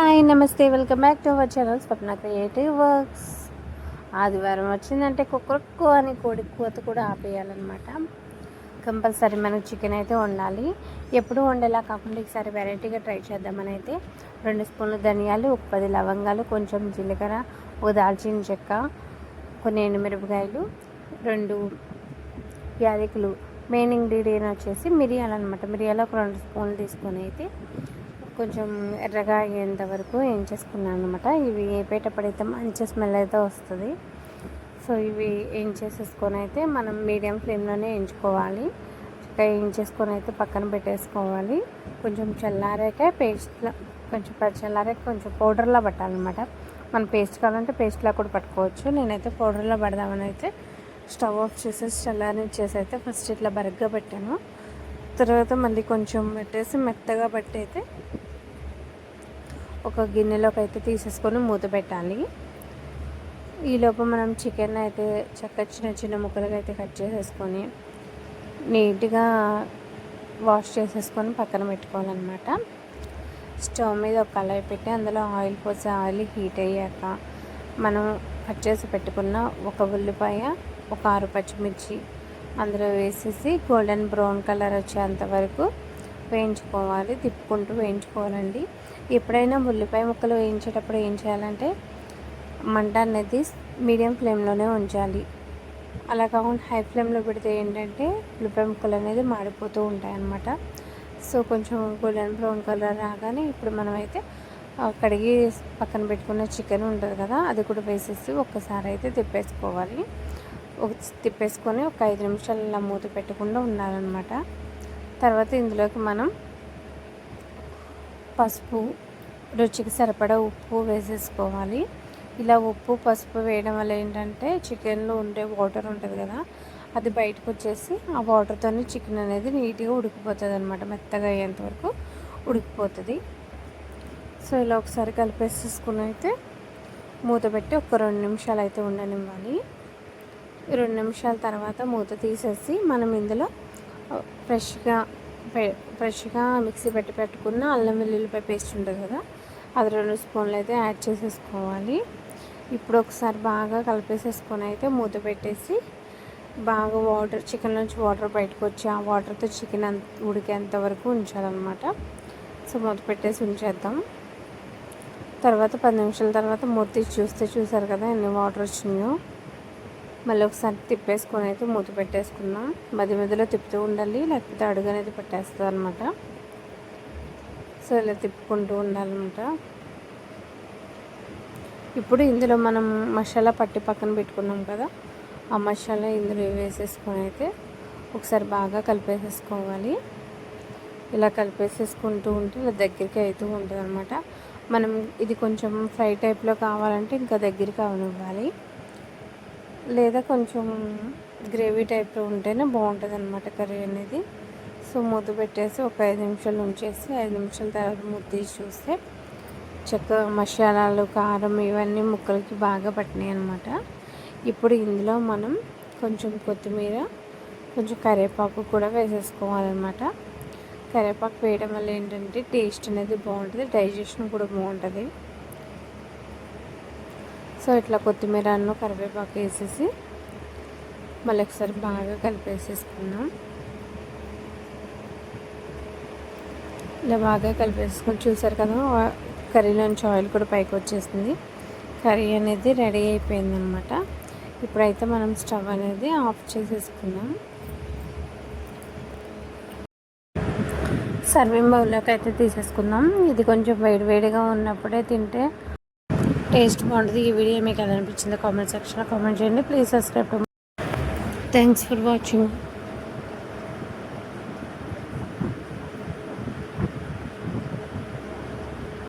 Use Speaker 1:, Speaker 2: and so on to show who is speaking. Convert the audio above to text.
Speaker 1: Hi నమస్తే, welcome back to our channel Swapna creative works. ఆదివారం వచ్చిందంటే కుక్కకు అని కోడి కూత కూడా ఆపేయాలన్నమాట. కంపల్సరీ మనకు చికెన్ అయితే వండాలి. ఎప్పుడు వండేలా కాకుండా ఈసారి వెరైటీగా ట్రై చేద్దామని అయితే 2 స్పూన్లు ధనియాలు, 10 లవంగాలు, కొంచెం జీలకర్ర, ఒక దాల్చిన చెక్క, కొన్ని ఎండుమిరపకాయలు, 2 యాలకులు. మెయిన్ ఇంగ్రీడియంట్ వచ్చేసి మిరియాలు అనమాట. మిరియాలు ఒక 2 స్పూన్లు తీసుకొని అయితే కొంచెం ఎర్రగా అయ్యేంత వరకు వేయించేసుకున్నాను అనమాట. ఇవి వేపేటప్పుడైతే మంచి స్మెల్ అయితే వస్తుంది. సో ఇవి వేయించేసేసుకొని అయితే మనం మీడియం ఫ్లేమ్లోనే వేయించుకోవాలి. వేయించేసుకొని అయితే పక్కన పెట్టేసుకోవాలి. కొంచెం చల్లారాక పేస్ట్లా కొంచెం చల్లారాక కొంచెం పౌడర్లా పట్టాలన్నమాట. మనం పేస్ట్ కావాలంటే పేస్ట్లా కూడా పట్టుకోవచ్చు. నేనైతే పౌడర్లా పడదామని అయితే స్టవ్ ఆఫ్ చేసేసి చల్లారనిచ్చేసి అయితే ఫస్ట్ ఇట్లా బరగ్గా పెట్టాను. తర్వాత మళ్ళీ కొంచెం పెట్టేసి మెత్తగా పట్టి అయితే ఒక గిన్నెలోకి అయితే తీసేసుకొని మూత పెట్టాలి. ఈలోపు మనం చికెన్ అయితే చిన్న చిన్న ముక్కలుగా అయితే కట్ చేసేసుకొని నీట్గా వాష్ చేసేసుకొని పక్కన పెట్టుకోవాలన్నమాట. స్టవ్ మీద ఒక కళాయి పెట్టి అందులో ఆయిల్ పోసి ఆయిల్ హీట్ అయ్యాక మనం కట్ చేసి పెట్టుకున్న ఒక ఉల్లిపాయ, ఒక 6 పచ్చిమిర్చి అందులో వేసేసి గోల్డెన్ బ్రౌన్ కలర్ వచ్చేంత వరకు వేయించుకోవాలి. తిప్పుకుంటూ వేయించుకోవాలండి. ఎప్పుడైనా ఉల్లిపాయ ముక్కలు వేయించేటప్పుడు ఏం చేయాలంటే మంట అనేది మీడియం ఫ్లేమ్లోనే ఉంచాలి. అలా కాకుండా హై ఫ్లేమ్లో పెడితే ఏంటంటే ఉల్లిపాయ ముక్కలు అనేది మాడిపోతూ ఉంటాయి అన్నమాట. సో కొంచెం గోల్డెన్ బ్రౌన్ కలర్ రాగానే ఇప్పుడు మనమైతే కడిగి పక్కన పెట్టుకున్న చికెన్ ఉంటుంది కదా, అది కూడా వేసేసి ఒక్కసారి అయితే తిప్పేసుకోవాలి. తిప్పేసుకొని ఒక 5 నిమిషాలు ఇలా మూత పెట్టకుండా ఉండాలన్నమాట. తర్వాత ఇందులోకి మనం పసుపు, రుచికి సరిపడా ఉప్పు వేసేసుకోవాలి. ఇలా ఉప్పు పసుపు వేయడం వల్ల ఏంటంటే చికెన్లో ఉండే వాటర్ ఉంటుంది కదా, అది బయటకు వచ్చేసి ఆ వాటర్తో చికెన్ అనేది నీట్గా ఉడికిపోతుంది అనమాట. మెత్తగా అయ్యేంత వరకు ఉడికిపోతుంది. సో ఇలా ఒకసారి కలిపేసేసుకుని అయితే మూత పెట్టి ఒక 2 నిమిషాలు అయితే ఉండనివ్వాలి. 2 నిమిషాల తర్వాత మూత తీసేసి మనం ఇందులో ఫ్రెష్గా మిక్సీ పెట్టుకున్న అల్లం వెల్లుల్లిపాయ పేస్ట్ ఉంటుంది కదా, అది 2 స్పూన్లు అయితే యాడ్ చేసేసుకోవాలి. ఇప్పుడు ఒకసారి బాగా కలిపేసేసుకొని అయితే మూత పెట్టేసి బాగా చికెన్ నుంచి వాటర్ బయటకు వచ్చి ఆ వాటర్తో చికెన్ ఉడికేంత వరకు ఉంచాలన్నమాట. సో మూత పెట్టేసి ఉంచేద్దాం. తర్వాత 10 నిమిషాల తర్వాత మూత తీసి చూసారు కదా ఎన్ని వాటర్ వచ్చినాయో. మళ్ళీ ఒకసారి తిప్పేసుకొని అయితే మూత పెట్టేసుకున్నాం. మధ్యలో తిప్పుతూ ఉండాలి, లేకపోతే అడుగు అనేది పెట్టేస్తుంది అనమాట. సో ఇలా తిప్పుకుంటూ ఉండాలన్నమాట. ఇప్పుడు ఇందులో మనం మసాలా పట్టి పక్కన పెట్టుకున్నాం కదా, ఆ మసాలా ఇందులో వేసేసుకొని అయితే ఒకసారి బాగా కలిపేసేసుకోవాలి. ఇలా కలిపేసేసుకుంటూ ఉంటే ఇలా దగ్గరికి అవుతూ ఉంటుంది అనమాట. మనం ఇది కొంచెం ఫ్రై టైప్లో కావాలంటే ఇంకా దగ్గరికి అవనివ్వాలి, లేదా కొంచెం గ్రేవీ టైప్లో ఉంటేనే బాగుంటుంది అనమాట కర్రీ అనేది. సో మూత పెట్టేసి ఒక 5 నిమిషాలు ఉంచేసి 5 నిమిషాల తర్వాత మూత తీసి చూస్తే మసాలాలు, కారం ఇవన్నీ ముక్కలకి బాగా పట్టినాయి అనమాట. ఇప్పుడు ఇందులో మనం కొంచెం కొత్తిమీర, కొంచెం కరివేపాకు కూడా వేసేసుకోవాలన్నమాట. కరివేపాకు వేయడం వల్ల ఏంటంటే టేస్ట్ అనేది బాగుంటుంది, డైజెషన్ కూడా బాగుంటుంది. సో ఇట్లా కొత్తిమీర కరివేపాకు వేసేసి మళ్ళీ ఒకసారి బాగా కలిపేసేసుకున్నాం. ఇలా బాగా కలిపేసుకొని చూసారు కదా కర్రీలోంచి ఆయిల్ కూడా పైకి వచ్చేసింది. కర్రీ అనేది రెడీ అయిపోయిందనమాట. ఇప్పుడైతే మనం స్టవ్ అనేది ఆఫ్ చేసేసుకున్నాం. సర్వింగ్ బౌల్లోకి అయితే తీసేసుకుందాం. ఇది కొంచెం వేడివేడిగా ఉన్నప్పుడే తింటే టేస్ట్ బాగుంటుంది. ఈ వీడియో మీకు ఎలా అనిపించిందో కామెంట్ సెక్షన్లో కామెంట్ చేయండి. Please subscribe. Thanks for watching.